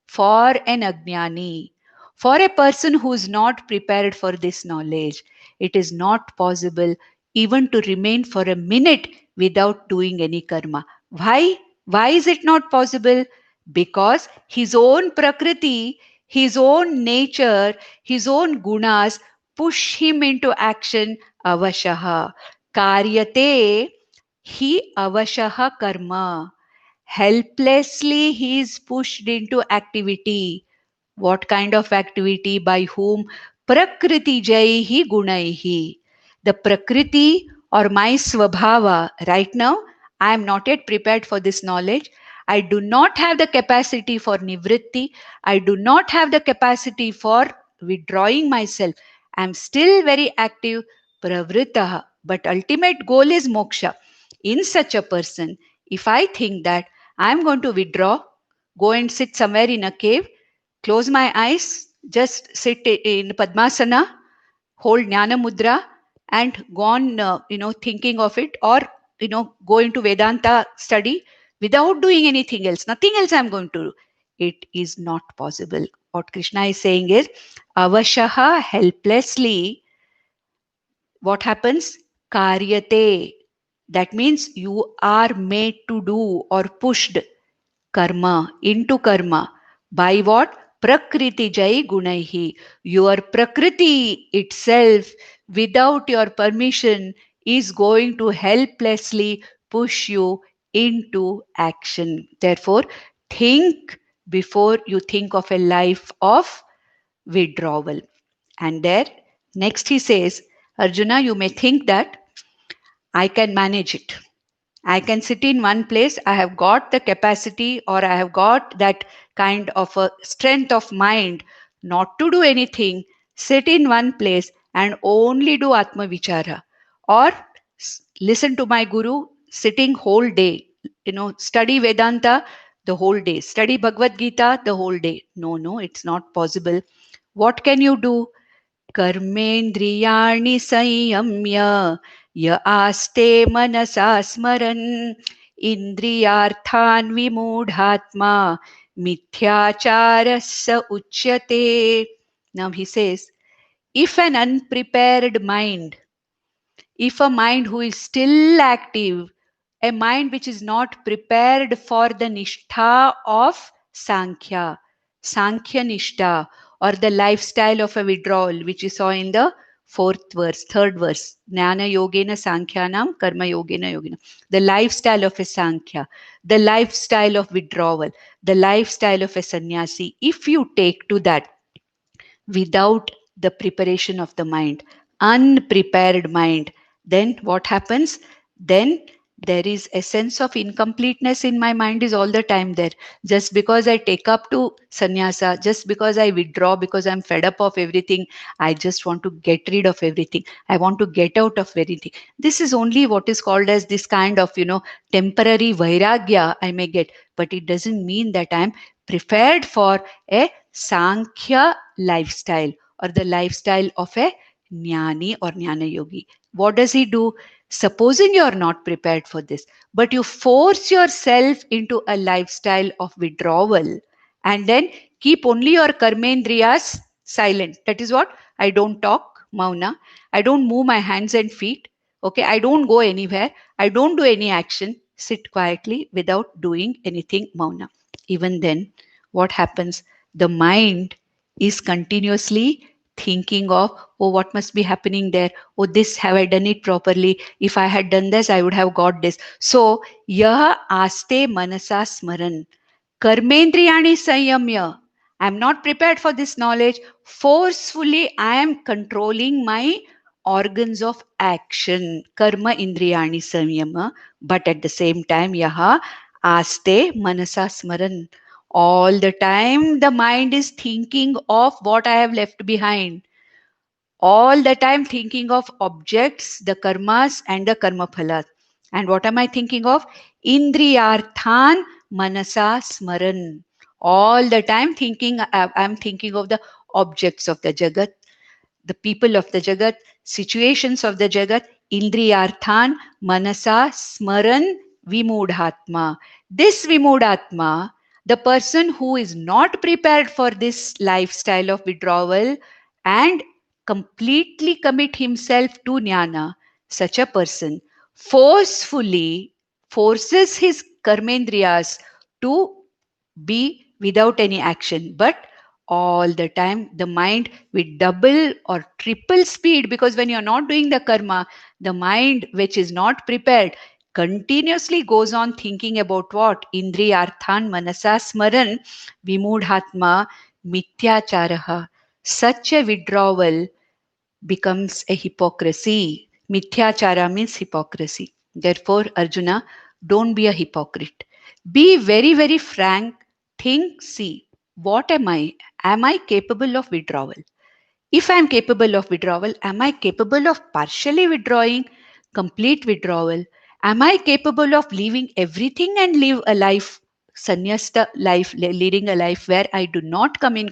For an ajnani. For a person who is not prepared for this knowledge, it is not possible even to remain for a minute without doing any karma. Why? Why is it not possible? Because his own prakriti, his own nature, his own gunas push him into action. Avashaha. Karyate hi avashaha karma. Helplessly he is pushed into activity. What kind of activity? By whom? Prakriti jaihi gunaihi. The Prakriti or my Swabhava. Right now, I am not yet prepared for this knowledge. I do not have the capacity for nivritti. I do not have the capacity for withdrawing myself. I am still very active. Pravritaha. But ultimate goal is moksha. In such a person, if I think that I am going to withdraw, go and sit somewhere in a cave, close my eyes, just sit in Padmasana, hold Jnana Mudra, and go on, thinking of it, or, go into Vedanta study without doing anything else. Nothing else I'm going to do. It is not possible. What Krishna is saying is, avashaha, helplessly, what happens? Karyate. That means you are made to do or pushed karma, into karma. By what? Prakriti jai gunaihi. Your prakriti itself, without your permission, is going to helplessly push you into action. Therefore, think before you think of a life of withdrawal. And there, next he says, Arjuna, you may think that I can manage it. I can sit in one place. I have got the capacity or I have got that kind of a strength of mind not to do anything, sit in one place and only do Atma Vichara. Or listen to my Guru sitting whole day, study Vedanta the whole day, study Bhagavad Gita the whole day. No, no, it's not possible. What can you do? कर्मेन्द्रियाणि संयम्य य आस्ते मनसा स्मरन् इन्द्रियार्थान् विमूढात्मा मिथ्याचारः स उच्यते. Now he says, if an unprepared mind, if a mind who is still active, a mind which is not prepared for the nishtha of Sankhya, Sankhya nishtha, or the lifestyle of a withdrawal, which you saw in the third verse, Jnana Yogena Sankhyanam Karma Yogena Yogena. The lifestyle of a Sankhya, the lifestyle of withdrawal, the lifestyle of a sannyasi. If you take to that, without the preparation of the mind, unprepared mind, then what happens? Then there is a sense of incompleteness in my mind is all the time there. Just because I take up to sannyasa, just because I withdraw because I'm fed up of everything, I just want to get rid of everything. I want to get out of everything. This is only what is called as this kind of, temporary vairagya I may get, but it doesn't mean that I'm prepared for a Sankhya lifestyle or the lifestyle of a Jnani or Jnana Yogi. What does he do? Supposing you are not prepared for this, but you force yourself into a lifestyle of withdrawal and then keep only your karmendriyas silent. That is what? I don't talk, mauna. I don't move my hands and feet. Okay, I don't go anywhere. I don't do any action. Sit quietly without doing anything, mauna. Even then, what happens? The mind is continuously thinking of, oh, what must be happening there? Oh, this, have I done it properly? If I had done this, I would have got this. So, yah aste manasa smaran. Karmendriyani sanyamya. I am not prepared for this knowledge. Forcefully, I am controlling my organs of action. Karma indriyani samyama. But at the same time, yaha aste manasa smaran. All the time, the mind is thinking of what I have left behind. All the time thinking of objects, the karmas and the karma phalas. And what am I thinking of? Indriyarthan manasa smaran. All the time thinking, I'm thinking of the objects of the jagat, the people of the jagat, situations of the jagat, indriyarthan manasa smaran vimudhatma. This vimudhatma, the person who is not prepared for this lifestyle of withdrawal and completely commit himself to jnana, such a person forcefully forces his karmendriyas to be without any action, but all the time the mind with double or triple speed, because when you're not doing the karma, the mind which is not prepared continuously goes on thinking about what? Indriyarthan manasa smaran vimudhatma mithyacharaha. Such a withdrawal becomes a hypocrisy. Mithyachara means hypocrisy. Therefore, Arjuna, don't be a hypocrite. Be very, very frank. Think, see, what am I? Am I capable of withdrawal? If I am capable of withdrawal, am I capable of partially withdrawing, complete withdrawal? Am I capable of leaving everything and live a life, sannyasta life, leading a life where I do not come in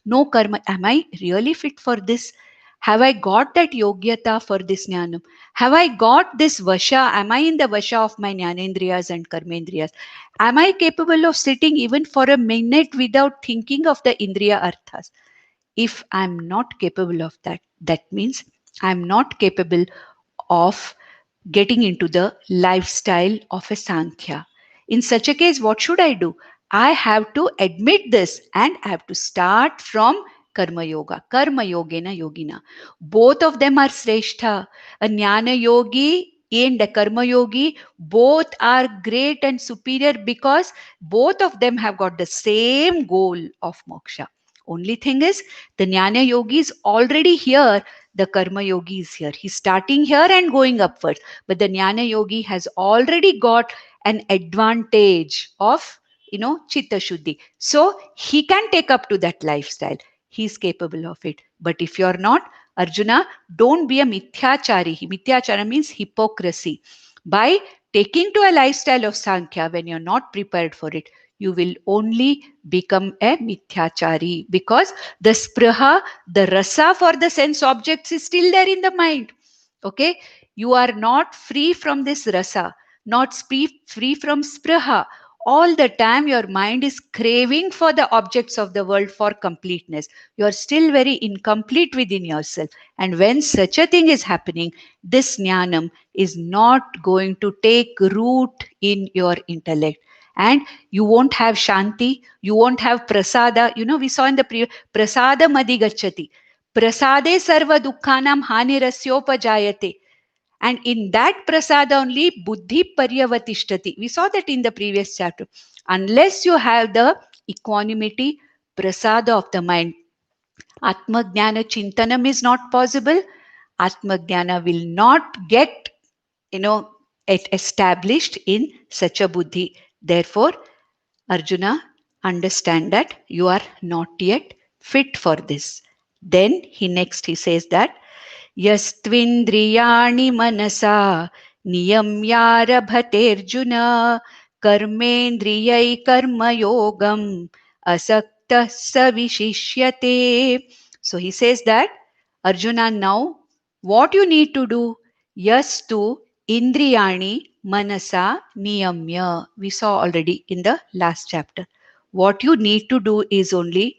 no karma? Am I really fit for this? Have I got that yogyata for this jnanam? Have I got this vasha? Am I in the vasha of my jnanendriyas and karmendriyas? Am I capable of sitting even for a minute without thinking of the indriya arthas? If I'm not capable of that, that means I'm not capable of getting into the lifestyle of a Sankhya. In such a case, what should I do? I have to admit this and I have to start from Karma Yoga. Karma Yogena Yogina. Both of them are Sreshtha. A Jnana Yogi and a Karma Yogi, both are great and superior because both of them have got the same goal of moksha. Only thing is, the Jnana Yogi is already here, the Karma Yogi is here. He's starting here and going upwards. But the Jnana Yogi has already got an advantage of, Chitta Shuddhi. So he can take up to that lifestyle. He's capable of it. But if you're not, Arjuna, don't be a mithyachari. Mithyachara means hypocrisy. By taking to a lifestyle of Sankhya when you're not prepared for it, you will only become a mithyachari because the spriha, the rasa for the sense objects is still there in the mind. Okay, you are not free from this rasa, not free from spriha. All the time your mind is craving for the objects of the world for completeness. You are still very incomplete within yourself. And when such a thing is happening, this jnanam is not going to take root in your intellect. And you won't have shanti, you won't have prasada. We saw in the previous, prasada madigachati. Prasade sarva dukkhanam hanirasyopajayate. And in that prasada only buddhi paryavatishtati. We saw that in the previous chapter. Unless you have the equanimity, prasada of the mind, Atmajnana Chintanam is not possible. Atmajnana will not get, established in such a buddhi. Therefore, Arjuna, understand that you are not yet fit for this. Then he says that यस्त्विन्द्रियाणि Mansa नियम्यारभतेऽर्जुन कर्मेन्द्रियै कर्मयोगम् asakta savishishyate. So he says that, Arjuna, now what you need to do, yastu indriyani manasa niyamya. We saw already in the last chapter. What you need to do is only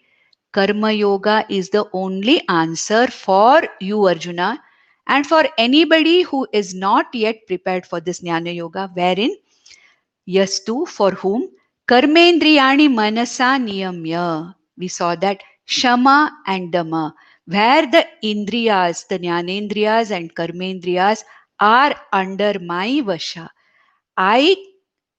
Karma Yoga is the only answer for you, Arjuna, and for anybody who is not yet prepared for this Jnana Yoga, wherein Yastu, for whom Karmendriyani Manasa Niyamya. We saw that Shama and Dama, where the Indriyas, the Jnanendriyas and Karmendriyas are under my Vasha. I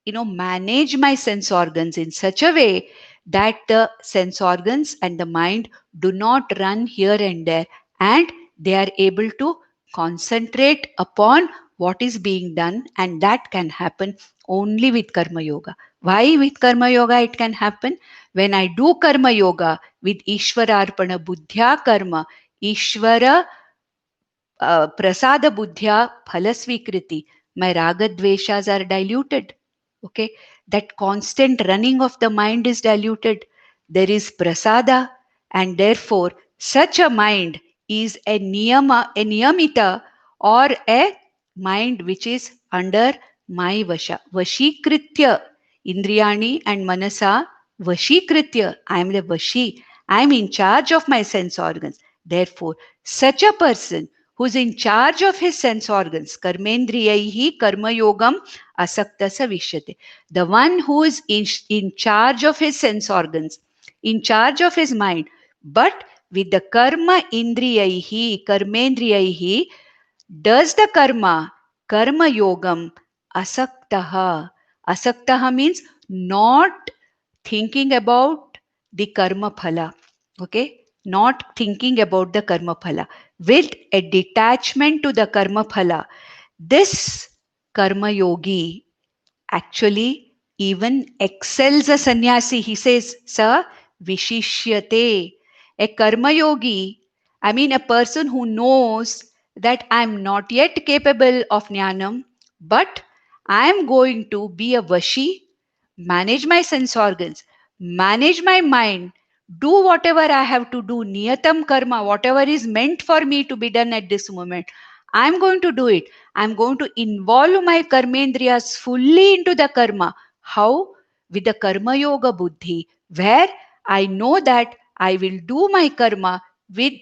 manage my sense organs in such a way that the sense organs and the mind do not run here and there, and they are able to concentrate upon what is being done, and that can happen only with karma yoga. Why with karma yoga it can happen? When I do karma yoga with ishwararpana buddhya karma, ishvara prasada buddhya phalasvikriti, my raga dveshas are diluted. Okay, that constant running of the mind is diluted. There is prasada, and therefore such a mind is a niyamita, or a mind which is under my vasha. Vashikritya indriyani and manasa, vashikritya, I am the vashi, I am in charge of my sense organs. Therefore such a person who's in charge of his sense organs, karmendriyaihi karma yogam asakta savishyate. The one who is in charge of his sense organs, in charge of his mind, but with the karma indriyaihi, karmendriyaihi, does the karma yogam asaktaha. Asaktaha means not thinking about the karma phala. Okay, not thinking about the karma phala, with a detachment to the karma phala. This karma yogi actually even excels a sannyasi. He says, sa vishishyate. A karma yogi, I mean a person who knows that I am not yet capable of jnanam, but I am going to be a vashi, manage my sense organs, manage my mind, do whatever I have to do, niyatam karma, whatever is meant for me to be done at this moment, I'm going to do it. I'm going to involve my karmendriyas fully into the karma. How? With the karma yoga buddhi, where I know that I will do my karma with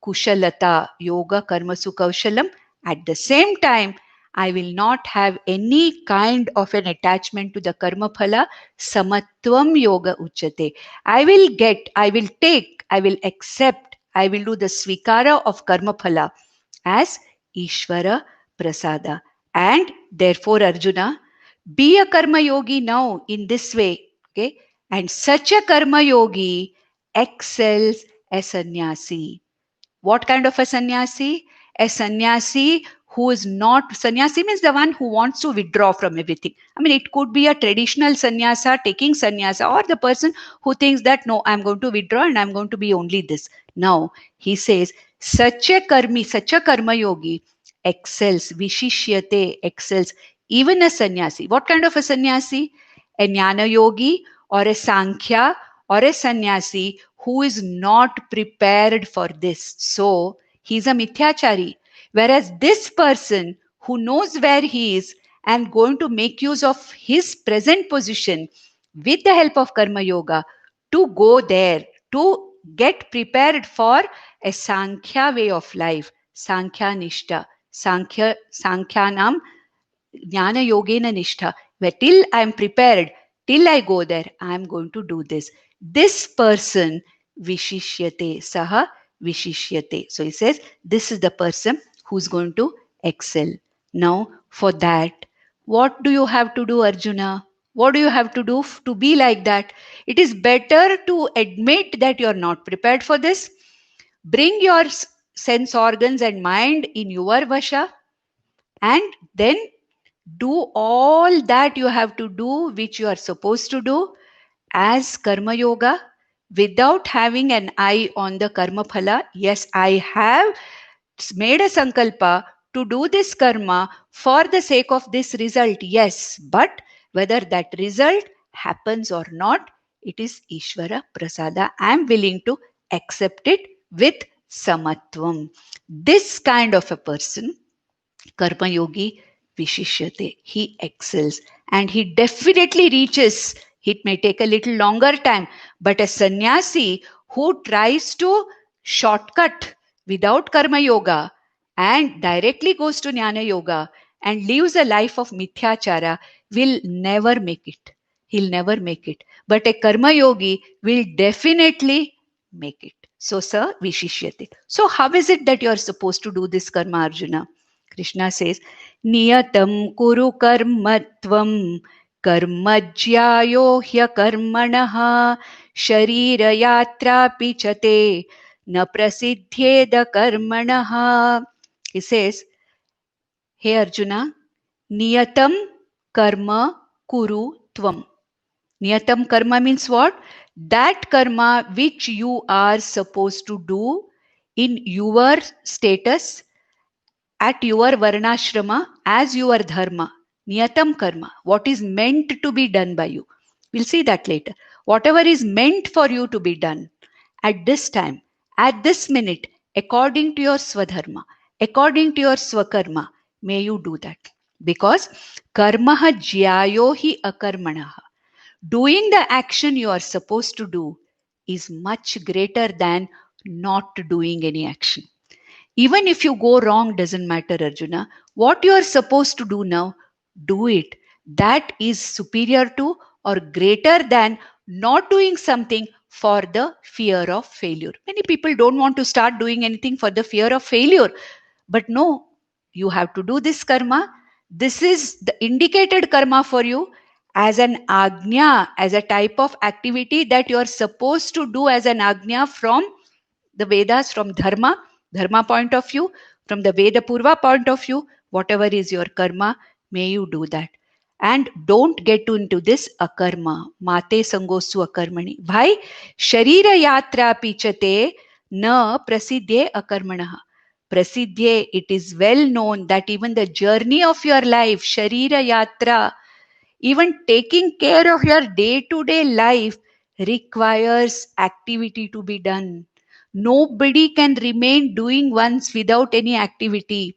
kushalata, yoga karma sukaushalam. At the same time, I will not have any kind of an attachment to the karma phala. Samatvam yoga uchate. I will take, I will accept, I will do the svikara of karma phala as Ishvara prasada. And therefore, Arjuna, be a karma yogi now in this way. Okay. And such a karma yogi excels a sannyasi. What kind of a sannyasi? A sannyasi who is not, sannyasi means the one who wants to withdraw from everything. I mean, it could be a traditional sannyasa taking sannyasa, or the person who thinks that no, I'm going to withdraw and I'm going to be only this. Now, he says, such a karma yogi excels, vishishyate, excels, even a sannyasi. What kind of a sannyasi? A jnana yogi or a sankhya or a sannyasi who is not prepared for this. So he's a mithyachari. Whereas this person who knows where he is and going to make use of his present position with the help of karma yoga to go there, to get prepared for a sankhya way of life, sankhya nishta, sankhanam jnana yogena nishtha, where till I am prepared, till I go there, I am going to do this. This person vishishyate, saha vishishyate. So he says, this is the person who's going to excel. Now, for that, what do you have to do, Arjuna? What do you have to do to be like that? It is better to admit that you are not prepared for this. Bring your sense organs and mind in your vasha, and then do all that you have to do, which you are supposed to do as karma yoga, without having an eye on the karma phala. Yes, I have made a sankalpa to do this karma for the sake of this result. Yes, but whether that result happens or not, it is Ishvara Prasada. I am willing to accept it with samatvam. This kind of a person, Karma Yogi Vishishyate, he excels and he definitely reaches. It may take a little longer time, but a sannyasi who tries to shortcut without Karma Yoga and directly goes to Jnana Yoga and lives a life of mithyachara will never make it. He'll never make it. But a Karma Yogi will definitely make it. So, sir, Vishishyate. So, how is it that you are supposed to do this karma, Arjuna? Krishna says, Niyatam kuru karmatvam karmajyayo hyakarmanaha sharira yatra pichate na prasidhyeda karmanaha. He says, Hey Arjuna, Niyatam karma kuru tvam. Niyatam karma means what? That karma which you are supposed to do in your status, at your varnashrama, as your dharma. Niyatam karma, what is meant to be done by you. We'll see that later. Whatever is meant for you to be done at this time, at this minute, according to your swadharma, according to your swakarma, may you do that. Because karmaha jyayo hi akarmanaha. Doing the action you are supposed to do is much greater than not doing any action. Even if you go wrong, doesn't matter, Arjuna. What you are supposed to do now, do it. That is superior to or greater than not doing something for the fear of failure. Many people don't want to start doing anything for the fear of failure. But no, you have to do this karma. This is the indicated karma for you as an agnya, as a type of activity that you are supposed to do as an agnya from the Vedas, from dharma point of view, from the Veda Purva point of view, whatever is your karma, may you do that. And don't get into this akarma. Mate sangosu akarmani. Bhai, sharira yatra pichate na prasidhye akarmanaha. Prasidhye, it is well known that even the journey of your life, sharira yatra, even taking care of your day-to-day life requires activity to be done. Nobody can remain doing once without any activity.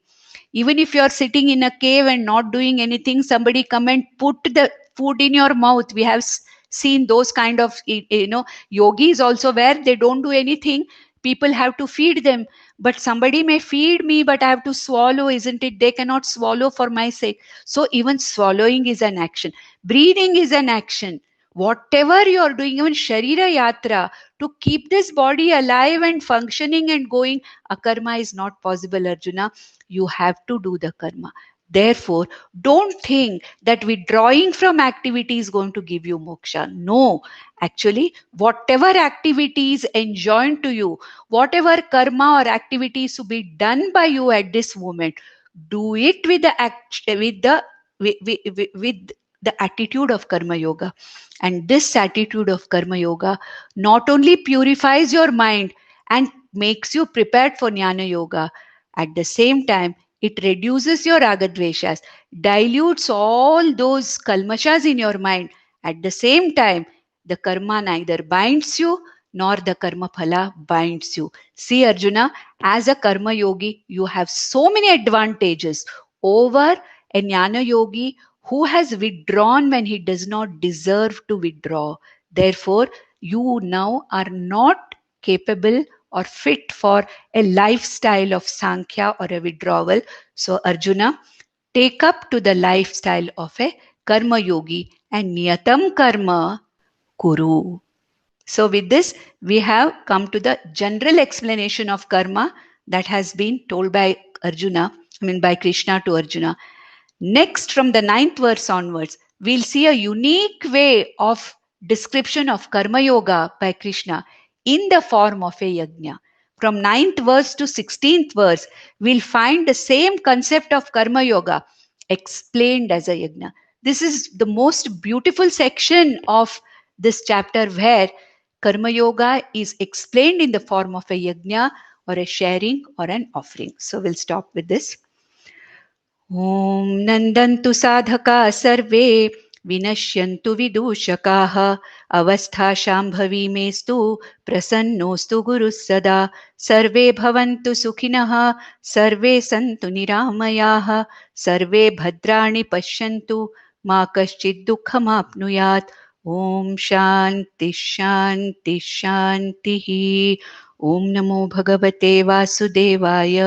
Even if you are sitting in a cave and not doing anything, somebody come and put the food in your mouth. We have seen those kind of yogis also, where they don't do anything. People have to feed them. But somebody may feed me, but I have to swallow, isn't it? They cannot swallow for my sake. So even swallowing is an action. Breathing is an action. Whatever you are doing, even Sharira Yatra, to keep this body alive and functioning and going, akarma is not possible, Arjuna. You have to do the karma. Therefore, don't think that withdrawing from activity is going to give you moksha. No, actually, whatever activity is enjoined to you, whatever karma or activities to be done by you at this moment, do it with the attitude of karma yoga. And this attitude of karma yoga not only purifies your mind and makes you prepared for jnana yoga, at the same time it reduces your ragadveshas, dilutes all those kalmashas in your mind. At the same time, the karma neither binds you nor the karma phala binds you. See, Arjuna, as a karma yogi, you have so many advantages over a jnana yogi who has withdrawn when he does not deserve to withdraw. Therefore, you now are not capable or fit for a lifestyle of Sankhya or a withdrawal. So, Arjuna, take up to the lifestyle of a karma yogi and niyatam karma kuru. So, with this, we have come to the general explanation of karma that has been told by by Krishna to Arjuna. Next, from the 9th verse onwards, we'll see a unique way of description of karma yoga by Krishna in the form of a yajna. from 9th verse to 16th verse, we'll find the same concept of Karma Yoga explained as a yajna. This is the most beautiful section of this chapter where Karma Yoga is explained in the form of a yajna or a sharing or an offering. So we'll stop with this. ॐ नन्दन्तु साधका सर्वे विनश्यन्तु विदूषकाः अवस्थाशाम्भवी मेस्तु प्रसन्नोऽस्तु गुरुः सदा सर्वे भवन्तु सुखिनः सर्वे सन्तु निरामयाः सर्वे भद्राणि पश्यन्तु मा कश्चित् दुःखमाप्नुयात् ॐ शान्ति शान्ति शान्तिः ॐ नमो भगवते वासुदेवाय